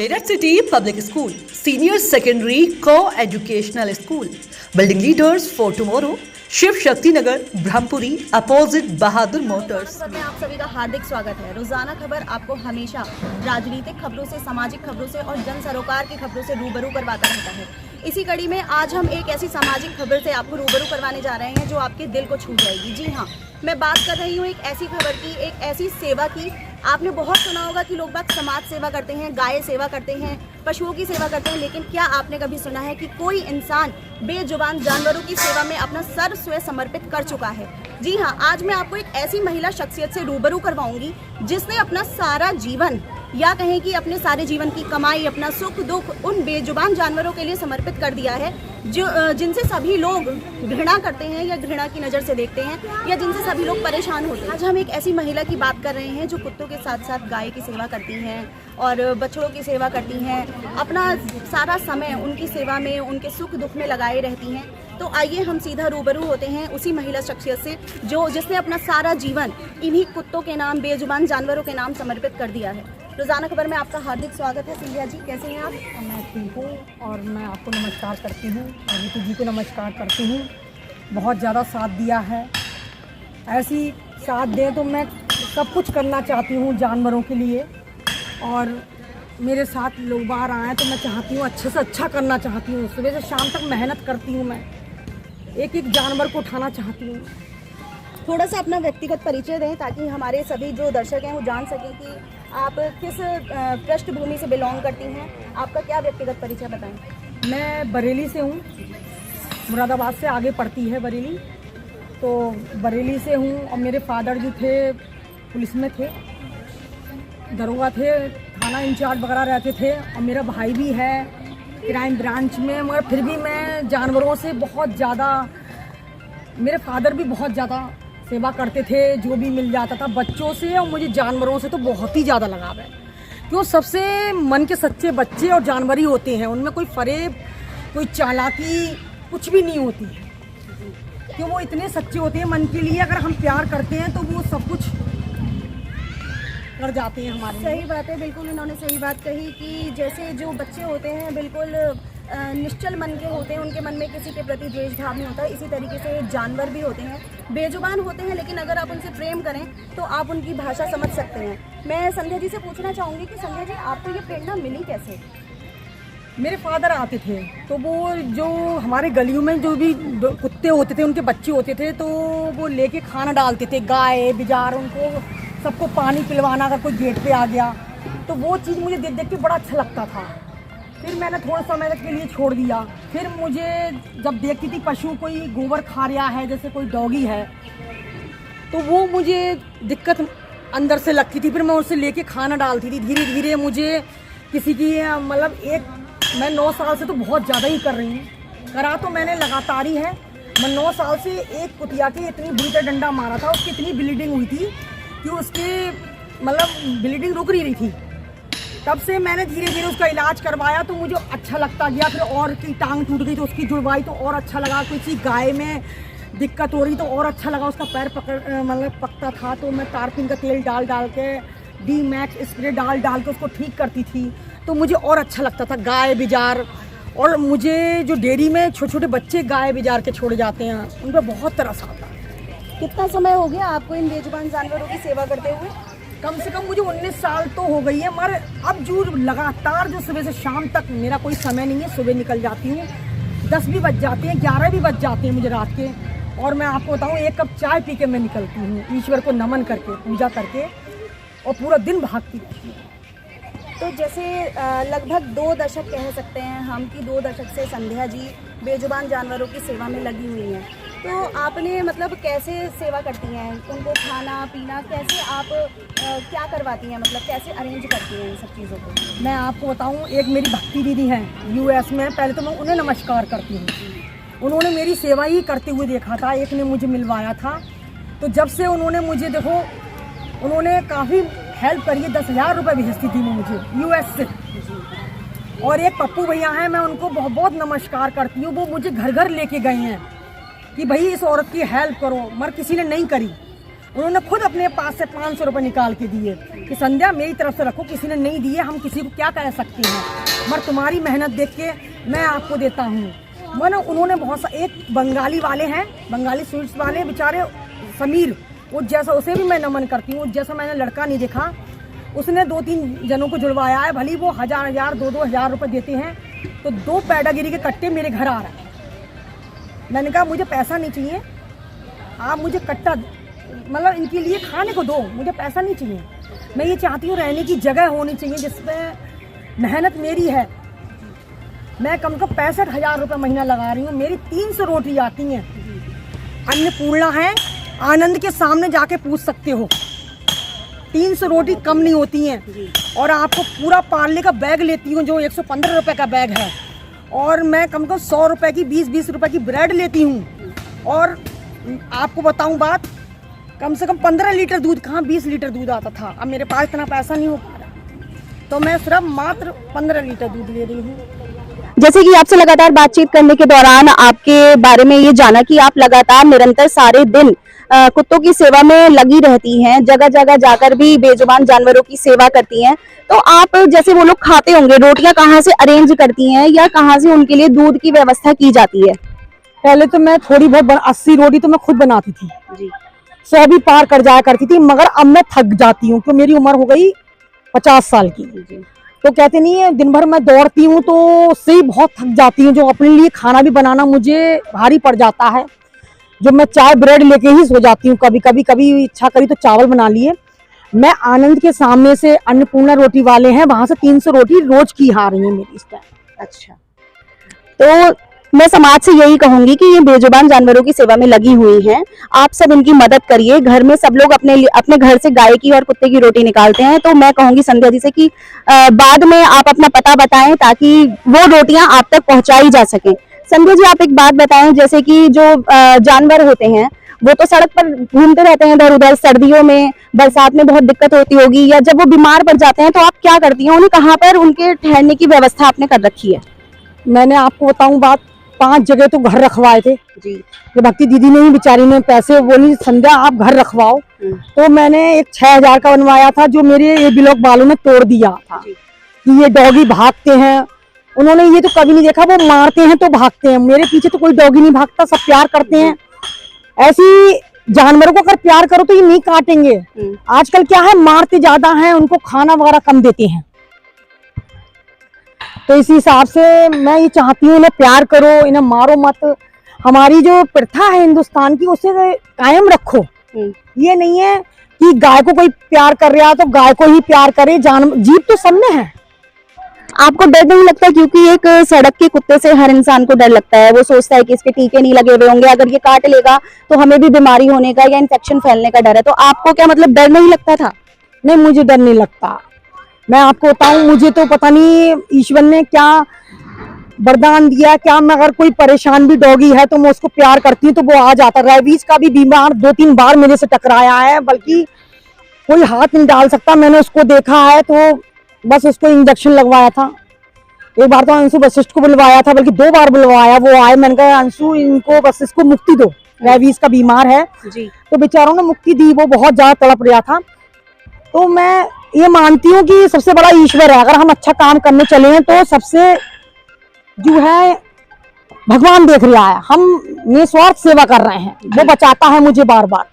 Meerut city public school, senior secondary coeducational school, building leaders for tomorrow, Shiv Shakti Nagar, Brahmpuri, opposite Bahadur motors. में आप सभी का हार्दिक स्वागत है। रोजाना खबर आपको हमेशा राजनीतिक खबरों से, सामाजिक खबरों से और जन सरोकार की खबरों से रूबरू करवाता रहता है। इसी कड़ी में आज हम एक ऐसी सामाजिक खबर से आपको रूबरू करवाने जा रहे हैं जो आपके दिल को छू जाएगी। जी हाँ, मैं बात कर रही हूँ एक ऐसी खबर की, एक ऐसी सेवा की। आपने बहुत सुना होगा कि लोग बाग समाज सेवा करते हैं, गाय सेवा करते हैं, पशुओं की सेवा करते हैं, लेकिन क्या आपने कभी सुना है कि कोई इंसान बेजुबान जानवरों की सेवा में अपना सर्वस्व समर्पित कर चुका है? जी हाँ, आज मैं आपको एक ऐसी महिला शख्सियत से रूबरू करवाऊंगी जिसने अपना सारा जीवन, या कहें कि अपने सारे जीवन की कमाई, अपना सुख दुख उन बेजुबान जानवरों के लिए समर्पित कर दिया है जो जिनसे सभी लोग घृणा करते हैं या घृणा की नज़र से देखते हैं, या जिनसे सभी लोग परेशान होते हैं। आज हम एक ऐसी महिला की बात कर रहे हैं जो कुत्तों के साथ साथ गाय की सेवा करती हैं और बछड़ों की सेवा करती हैं, अपना सारा समय उनकी सेवा में, उनके सुख दुख में लगाए रहती हैं। तो आइए हम सीधा रूबरू होते हैं उसी महिला शख्सियत से जिसने अपना सारा जीवन इन्हीं कुत्तों के नाम, बेजुबान जानवरों के नाम समर्पित कर दिया है। रोजाना खबर में आपका हार्दिक स्वागत है। सिंधिया जी, कैसे हैं आप? मैं ठीक हूँ और मैं आपको नमस्कार करती हूँ, अभितु जी को नमस्कार करती हूँ। बहुत ज़्यादा साथ दिया है, ऐसी साथ दें तो मैं सब कुछ करना चाहती हूँ जानवरों के लिए, और मेरे साथ लोग बाहर आए तो मैं चाहती हूँ अच्छे से अच्छा करना चाहती हूँ। सुबह से शाम तक मेहनत करती हूँ, मैं एक एक जानवर को उठाना चाहती हूँ। थोड़ा सा अपना व्यक्तिगत परिचय दें ताकि हमारे सभी जो दर्शक हैं वो जान सकें कि आप किस पृष्ठभूमि से बिलोंग करती हैं। आपका क्या व्यक्तिगत परिचय बताएं। मैं बरेली से हूँ, मुरादाबाद से आगे पड़ती है बरेली, तो बरेली से हूँ। और मेरे फादर जो थे पुलिस में थे, दरोगा थे, थाना इंचार्ज वगैरह रहते थे, और मेरा भाई भी है क्राइम ब्रांच में। मगर फिर भी मैं जानवरों से बहुत ज़्यादा, मेरे फादर भी बहुत ज़्यादा सेवा करते थे, जो भी मिल जाता था बच्चों से, और मुझे जानवरों से तो बहुत ही ज़्यादा लगाव है। क्यों, सबसे मन के सच्चे बच्चे और जानवर ही होते हैं, उनमें कोई फरेब, कोई चालाकी कुछ भी नहीं होती है। क्यों, वो इतने सच्चे होते हैं मन के लिए, अगर हम प्यार करते हैं तो वो सब कुछ कर जाते हैं हमारे। सही बात है, बिल्कुल इन्होंने सही बात कही कि जैसे जो बच्चे होते हैं बिल्कुल निश्चल मन के होते हैं, उनके मन में किसी के प्रति द्वेष भाव नहीं होता, इसी तरीके से जानवर भी होते हैं, बेजुबान होते हैं, लेकिन अगर आप उनसे प्रेम करें तो आप उनकी भाषा समझ सकते हैं। मैं संध्या जी से पूछना चाहूँगी कि संध्या जी, आपको ये प्रेरणा मिली कैसे? मेरे फादर आते थे तो वो जो हमारे गलियों में जो भी कुत्ते होते थे, उनके बच्चे होते थे, तो वो लेके खाना डालते थे, गाय बिजार, उनको सबको पानी पिलवाना अगर कोई गेट पे आ गया, तो वो चीज़ मुझे देख देख के बड़ा अच्छा लगता था। फिर मैंने थोड़ा समय के लिए छोड़ दिया। फिर मुझे जब देखती थी पशु कोई गोबर खा रहा है, जैसे कोई डॉगी है, तो वो मुझे दिक्कत अंदर से लगती थी। फिर मैं उसे लेके खाना डालती थी। धीरे धीरे मुझे किसी की, मतलब मैं 9 साल से तो बहुत ज़्यादा ही कर रही हूँ, करा तो मैंने लगातार ही है। मैं 9 साल से एक कुतिया के इतनी बुरी तरह डंडा मारा था, उसकी इतनी ब्लीडिंग हुई थी कि उसकी मतलब ब्लीडिंग रुक नहीं रही थी। तब से मैंने धीरे धीरे उसका इलाज करवाया तो मुझे अच्छा लगता गया। फिर और की टांग टूट गई तो उसकी जुड़वाई तो और अच्छा लगा। किसी गाय में दिक्कत हो रही तो और अच्छा लगा, उसका पैर पकता था तो मैं तारपीन का तेल डाल के, डी मैक्स स्प्रे डाल के उसको ठीक करती थी, तो मुझे और अच्छा लगता था। गाय बिजार, और मुझे जो डेयरी में छोटे छोटे बच्चे गाय बिजार के छोड़े जाते हैं, उन पर बहुत तरस आता है। कितना समय हो गया आपको इन बेजुबान जानवरों की सेवा करते हुए? कम से कम मुझे 19 साल तो हो गई है, मगर अब जो लगातार जो सुबह से शाम तक मेरा कोई समय नहीं है। सुबह निकल जाती हूँ, 10 भी बज जाते हैं, 11 भी बज जाते हैं मुझे रात के, और मैं आपको बताऊँ 1 कप चाय पी के मैं निकलती हूँ, ईश्वर को नमन करके, पूजा करके, और पूरा दिन भागती रहती हूँ। तो जैसे लगभग 2 दशक कह सकते हैं हम कि 2 दशक से संध्या जी बेजुबान जानवरों की सेवा में लगी हुई हैं। तो आपने मतलब कैसे सेवा करती हैं, उनको खाना पीना कैसे आप क्या करवाती हैं, मतलब कैसे अरेंज करती हैं इन सब चीज़ों को? मैं आपको बताऊं, एक मेरी भक्ति दीदी हैं US में, पहले तो मैं उन्हें नमस्कार करती हूँ। उन्होंने मेरी सेवा ही करते हुए देखा था, एक ने मुझे मिलवाया था, तो जब से उन्होंने मुझे, देखो उन्होंने काफ़ी हेल्प करी है। 10,000 रुपये भेजती थी वो मुझे US से। और एक पप्पू भैया हैं, मैं उनको बहुत बहुत नमस्कार करती हूँ। वो मुझे घर घर लेके गए हैं कि भाई इस औरत की हेल्प करो, मगर किसी ने नहीं करी। उन्होंने खुद अपने पास से 500 रुपये निकाल के दिए कि संध्या मेरी तरफ से रखो, किसी ने नहीं दिए, हम किसी को क्या कह सकते हैं, मगर तुम्हारी मेहनत देख के मैं आपको देता हूँ। मैंने उन्होंने बहुत सा, एक बंगाली वाले हैं, बंगाली स्वीट्स वाले बेचारे समीर, वो जैसा, उसे भी मैं नमन करती हूँ, जैसा मैंने लड़का नहीं देखा, उसने 2-3 जनों को जुड़वाया है, भली वो 1000-1000 2-2 हज़ार रुपये देते हैं, तो 2 पैडागिरी के कट्टे मेरे घर आ रहे हैं। मैंने कहा मुझे पैसा नहीं चाहिए, आप मुझे कट्टा मतलब इनके लिए खाने को दो, मुझे पैसा नहीं चाहिए। मैं ये चाहती हूँ रहने की जगह होनी चाहिए जिसमें मेहनत मेरी है। मैं कम से कम 65,000 रुपये महीना लगा रही हूँ, मेरी 300 रोटी आती हैं। अन्नपूर्णा है, आनंद के सामने जाके पूछ सकते हो, 300 रोटी कम नहीं होती हैं। और आपको पूरा पार्ले का बैग लेती हूँ जो 115 रुपये का बैग है, और मैं कम से कम 100 रुपये की 20-20 रुपये की ब्रेड लेती हूँ। और आपको बताऊँ बात, कम से कम 15 लीटर दूध कहाँ 20 लीटर दूध आता था, अब मेरे पास इतना पैसा नहीं हो पा रहा, तो मैं सिर्फ मात्र 15 लीटर दूध ले रही हूँ। जैसे कि आपसे लगातार बातचीत करने के दौरान आपके बारे में ये जाना कि आप लगातार निरंतर सारे दिन कुत्तों की सेवा में लगी रहती हैं, जगह जगह जाकर भी बेजुबान जानवरों की सेवा करती हैं। तो आप, जैसे वो लोग खाते होंगे, रोटियां कहाँ से अरेंज करती हैं या कहाँ से उनके लिए दूध की व्यवस्था की जाती है? पहले तो मैं थोड़ी बहुत 80 रोटी तो मैं खुद बनाती थी जी, 100 भी पार कर जाया करती थी, मगर अब मैं थक जाती हूँ क्योंकि मेरी उम्र हो गई 50 साल की जी। तो कहते नहीं है, दिन भर मैं दौड़ती हूँ तो उससे ही बहुत थक जाती हूँ, जो अपने लिए खाना भी बनाना मुझे भारी पड़ जाता है। जो मैं चाय ब्रेड लेके ही सो जाती हूँ, कभी इच्छा करी तो चावल बना लिए। मैं आनंद के सामने से अन्नपूर्णा रोटी वाले हैं, वहां से 300 रोटी रोज की आ रही है मेरी इस टाइम। अच्छा, तो मैं समाज से यही कहूंगी कि ये बेजुबान जानवरों की सेवा में लगी हुई हैं, आप सब इनकी मदद करिए। घर में सब लोग अपने घर से गाय की और कुत्ते की रोटी निकालते हैं, तो मैं कहूंगी संध्या जी से कि बाद में आप अपना पता बताएं ताकि वो रोटियां आप तक पहुंचाई जा सकें। संध्या जी, आप एक बात बताएं, जैसे कि जो जानवर होते हैं वो तो सड़क पर घूमते रहते हैं इधर उधर, सर्दियों में बरसात में बहुत दिक्कत होती होगी, या जब वो बीमार पड़ जाते हैं तो आप क्या करती हैं? उन्हें कहाँ पर उनके ठहरने की व्यवस्था आपने कर रखी है? मैंने आपको बताऊं बात, 5 जगह तो घर रखवाए थे जी। तो भक्ति दीदी ने ही बेचारी ने पैसे बोली, संध्या आप घर रखवाओ, तो मैंने एक 6000 का बनवाया था, जो मेरे ये ब्लॉक वालों ने तोड़ दिया था कि ये डॉगी भागते हैं। उन्होंने ये तो कभी नहीं देखा, वो मारते हैं तो भागते हैं, मेरे पीछे तो कोई डॉगी नहीं भागता, सब प्यार करते हैं। ऐसी जानवरों को अगर प्यार करो तो ये नहीं काटेंगे। आजकल क्या है, मारते ज्यादा हैं, उनको खाना वगैरह कम देते हैं, तो इसी हिसाब से मैं ये चाहती हूँ, इन्हें प्यार करो, इन्हें मारो मत। हमारी जो प्रथा है हिंदुस्तान की, उसे कायम रखो। ये नहीं है कि गाय को कोई प्यार कर रहा है तो गाय को ही प्यार करे, जीव तो सब में है। आपको डर नहीं लगता? क्योंकि एक सड़क के कुत्ते से हर इंसान को डर लगता है, वो सोचता है कि इसके टीके नहीं लगे हुए होंगे, अगर ये काट लेगा तो हमें भी बीमारी होने का या इन्फेक्शन फैलने का डर है। तो आपको क्या मतलब डर नहीं लगता था? नहीं, मुझे डर नहीं लगता। मैं आपको बताऊं, मुझे तो पता नहीं ईश्वर ने क्या वरदान दिया, क्या मैं अगर कोई परेशान भी डॉगी है तो मैं उसको प्यार करती हूँ तो वो आ जाता। रेबीज का भी बीमार 2-3 बार मेरे से टकराया है, बल्कि कोई हाथ नहीं डाल सकता। मैंने उसको देखा है तो बस उसको इंजेक्शन लगवाया था। एक बार तो अंशु वशिष्ठ को बुलवाया था, बल्कि 2 बार बुलवाया, वो आए। मैंने कहा अंशु, इनको बस इसको मुक्ति दो, रेबीज का बीमार है जी। तो बेचारों ने मुक्ति दी, वो बहुत ज्यादा तड़प रहा था। तो मैं ये मानती हूँ कि सबसे बड़ा ईश्वर है। अगर हम अच्छा काम करने चले हैं तो सबसे जो है भगवान देख रहा है, हम निस्वार्थ सेवा कर रहे हैं, वो बचाता है मुझे बार बार।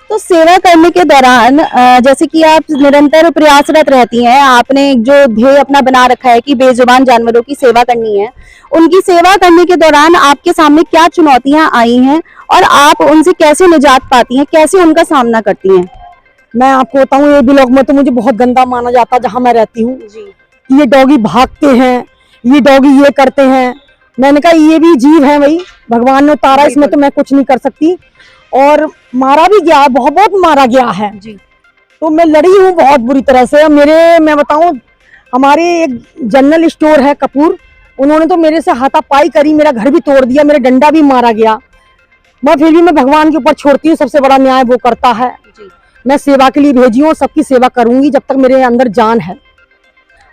तो सेवा करने के दौरान जैसे कि आप निरंतर प्रयासरत रहती हैं, आपने जो ध्येय अपना बना रखा है कि बेजुबान जानवरों की सेवा करनी है, उनकी सेवा करने के दौरान आपके सामने क्या चुनौतियां आई हैं और आप उनसे कैसे निजात पाती हैं, कैसे उनका सामना करती हैं? मैं आपको बताऊं, ये ब्लॉक में तो मुझे बहुत गंदा माना जाता है जहां मैं रहती हूँ। ये डॉगी भागते हैं, ये डॉगी ये करते हैं। मैंने कहा ये भी जीव है भाई, भगवान ने उतारा, इसमें तो मैं कुछ नहीं कर सकती। और मारा भी गया है, बहुत मारा गया है जी। तो मैं लड़ी हूँ बहुत बुरी तरह से। मैं बताऊं, हमारे एक जनरल स्टोर है कपूर, उन्होंने तो मेरे से हाथापाई करी, मेरा घर भी तोड़ दिया, मेरा डंडा भी मारा गया। मैं फिर भी मैं भगवान के ऊपर छोड़ती हूँ, सबसे बड़ा न्याय वो करता है जी। मैं सेवा के लिए भेजी हूँ, सबकी सेवा करूंगी जब तक मेरे अंदर जान है।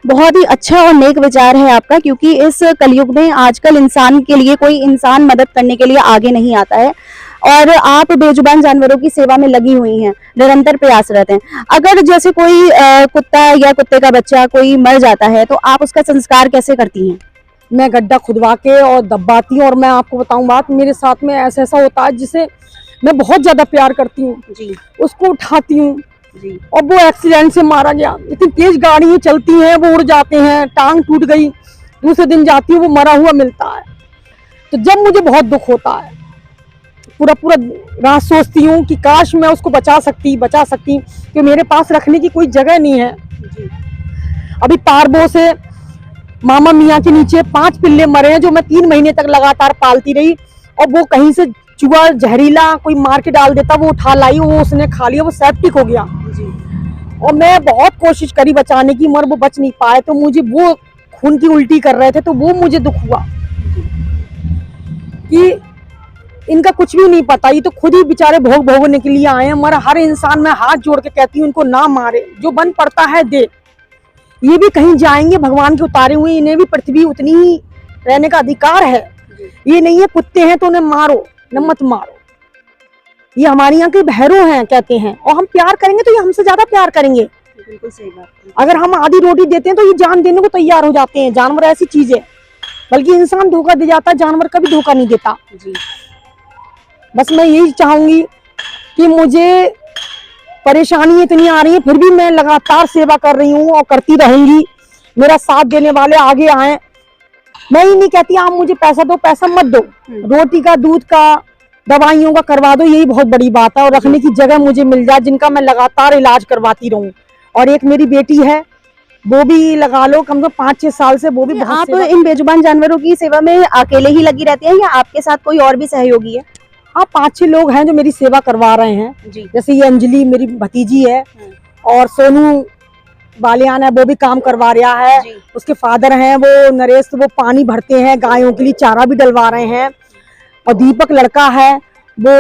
बहुत ही अच्छा और नेक विचार है आपका, क्योंकि इस कलयुग में आजकल इंसान के लिए कोई इंसान मदद करने के लिए आगे नहीं आता है। और आप बेजुबान जानवरों की सेवा में लगी हुई हैं, निरंतर प्रयासरत हैं। अगर जैसे कोई कुत्ता या कुत्ते का बच्चा कोई मर जाता है तो आप उसका संस्कार कैसे करती हैं? मैं गड्ढा खुदवा के और दबाती हूँ। और मैं आपको बताऊं बात, मेरे साथ में ऐसा ऐसा होता है जिसे मैं बहुत ज्यादा प्यार करती हूँ जी उसको उठाती हूँ जी और वो एक्सीडेंट से मारा गया। इतनी तेज गाड़ियाँ चलती हैं, वो उड़ जाते हैं, टांग टूट गई, दूसरे दिन जाती हूँ वो मरा हुआ मिलता है। तो जब मुझे बहुत दुख होता है, पूरा पूरा रात सोचती हूँ कि काश मैं उसको बचा सकती कि मेरे पास रखने की कोई जगह नहीं है। अभी पारबो से मामा मियाँ के नीचे 5 पिल्ले मरे हैं जो मैं 3 महीने तक लगातार पालती रही, और वो कहीं से चूहा जहरीला कोई मार के डाल देता, वो उठा लाई, वो उसने खा लिया, वो सेप्टिक हो गया। और मैं बहुत कोशिश करी बचाने की, मगर वो बच नहीं पाए। तो मुझे वो खून की उल्टी कर रहे थे, तो वो मुझे दुख हुआ कि इनका कुछ भी नहीं पता, ये तो खुद ही बेचारे भोगने के लिए आए हैं। मगर हर इंसान में हाथ जोड़ के कहती हूँ इनको ना मारे, जो बन पड़ता है दे। ये भी कहीं जाएंगे, भगवान के उतारे हुए, इन्हें भी पृथ्वी उतनी ही रहने का अधिकार है। ये नहीं है कुत्ते हैं तो उन्हें मारो, न मत मारो। ये हमारे यहाँ के भैरव हैं कहते हैं, और हम प्यार करेंगे तो ये हमसे ज्यादा प्यार करेंगे। बिल्कुल सही बात। अगर हम आधी रोटी देते हैं तो ये जान देने को तैयार हो जाते हैं। जानवर ऐसी चीज है, बल्कि इंसान धोखा दे जाता है, जानवर कभी धोखा नहीं देता। बस मैं यही चाहूंगी कि मुझे परेशानी इतनी आ रही है, फिर भी मैं लगातार सेवा कर रही हूँ और करती रहूंगी। मेरा साथ देने वाले आगे आए। मैं ही नहीं कहती आप मुझे पैसा दो, पैसा मत दो, रोटी का, दूध का, दवाइयों का करवा दो, यही बहुत बड़ी बात है। और रखने की जगह मुझे मिल जाए जिनका मैं लगातार इलाज करवाती रहूं। और एक मेरी बेटी है, वो भी लगा लो कम से कम 5-6 साल से, वो भी बहुत आप सेवा। इन बेजुबान जानवरों की सेवा में अकेले ही लगी रहती हैं या आपके साथ कोई और भी सहयोगी है? हाँ, 5-6 लोग हैं जो मेरी सेवा करवा रहे हैं। जी। जैसे ये अंजलि मेरी भतीजी है, और सोनू बालियान है, वो भी काम करवा रहा है। जी। उसके फादर हैं वो नरेश, वो पानी भरते हैं, गायों के लिए चारा भी डलवा रहे हैं। और दीपक लड़का है, वो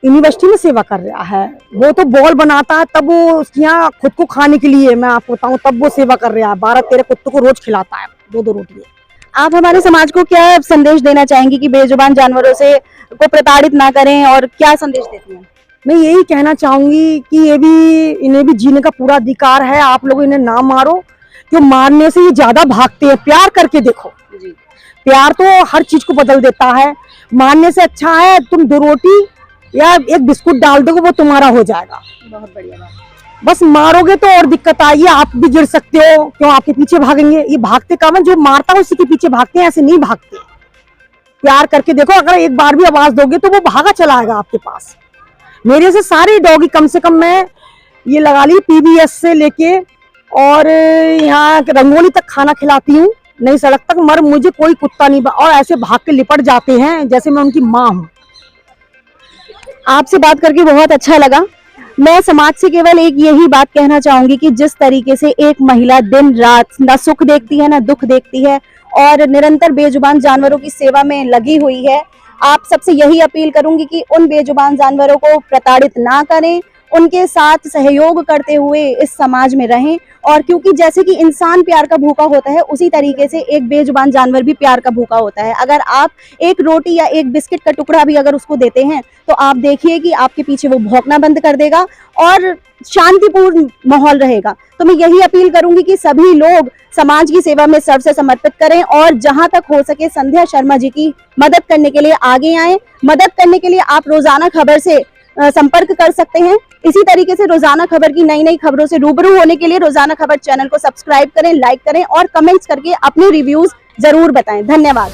यूनिवर्सिटी में सेवा कर रहा है। वो तो बॉल बनाता है, तब वो उसके यहाँ खुद को खाने के लिए, मैं आपको बताऊं, तब वो सेवा कर रहा है। 12-13 कुत्तों को रोज खिलाता है, 2-2 रोटियां। आप हमारे समाज को क्या संदेश देना चाहेंगी कि बेजुबान जानवरों से को प्रताड़ित ना करें, और क्या संदेश देती हैं? मैं यही कहना चाहूंगी कि इन्हें भी जीने का पूरा अधिकार है। आप लोग इन्हें ना मारो, क्यों मारने से ये ज्यादा भागते हैं। प्यार करके देखो, प्यार तो हर चीज को बदल देता है। मारने से अच्छा है तुम 2 रोटी या 1 बिस्कुट डाल दोगे, वो तुम्हारा हो जाएगा। बहुत बढ़िया बात। बस मारोगे तो और दिक्कत आएगी, आप भी गिर सकते हो। क्यों आपके पीछे भागेंगे? ये भागते कम है, जो मारता है उसी के पीछे भागते हैं, ऐसे नहीं भागते। प्यार करके देखो, अगर एक बार भी आवाज दोगे तो वो भागा चला आएगा आपके पास। मेरे से सारे डॉगी, कम से कम मैं ये लगा ली PBS से लेके और यहाँ रंगोली तक खाना खिलाती हूँ, नई सड़क तक, मगर मुझे कोई कुत्ता नहीं, और ऐसे भाग के लिपट जाते हैं जैसे मैं उनकी माँ हूँ। आपसे बात करके बहुत अच्छा लगा। मैं समाज से केवल एक यही बात कहना चाहूंगी कि जिस तरीके से एक महिला दिन रात ना सुख देखती है ना दुख देखती है और निरंतर बेजुबान जानवरों की सेवा में लगी हुई है, आप सबसे यही अपील करूंगी कि उन बेजुबान जानवरों को प्रताड़ित ना करें, उनके साथ सहयोग करते हुए इस समाज में रहें। और क्योंकि जैसे कि इंसान प्यार का भूखा होता है, उसी तरीके से एक बेजुबान जानवर भी प्यार का भूखा होता है। अगर आप एक रोटी या एक बिस्किट का टुकड़ा भी अगर उसको देते हैं तो आप देखिए कि आपके पीछे वो भौंकना बंद कर देगा और शांतिपूर्ण माहौल रहेगा। तो मैं यही अपील करूंगी कि सभी लोग समाज की सेवा में सर्व से समर्पित करें और जहां तक हो सके संध्या शर्मा जी की मदद करने के लिए आगे आएं। मदद करने के लिए आप रोजाना खबर से संपर्क कर सकते हैं। इसी तरीके से रोजाना खबर की नई नई खबरों से रूबरू होने के लिए रोजाना खबर चैनल को सब्सक्राइब करें, लाइक करें और कमेंट्स करके अपने रिव्यूज जरूर बताएं। धन्यवाद।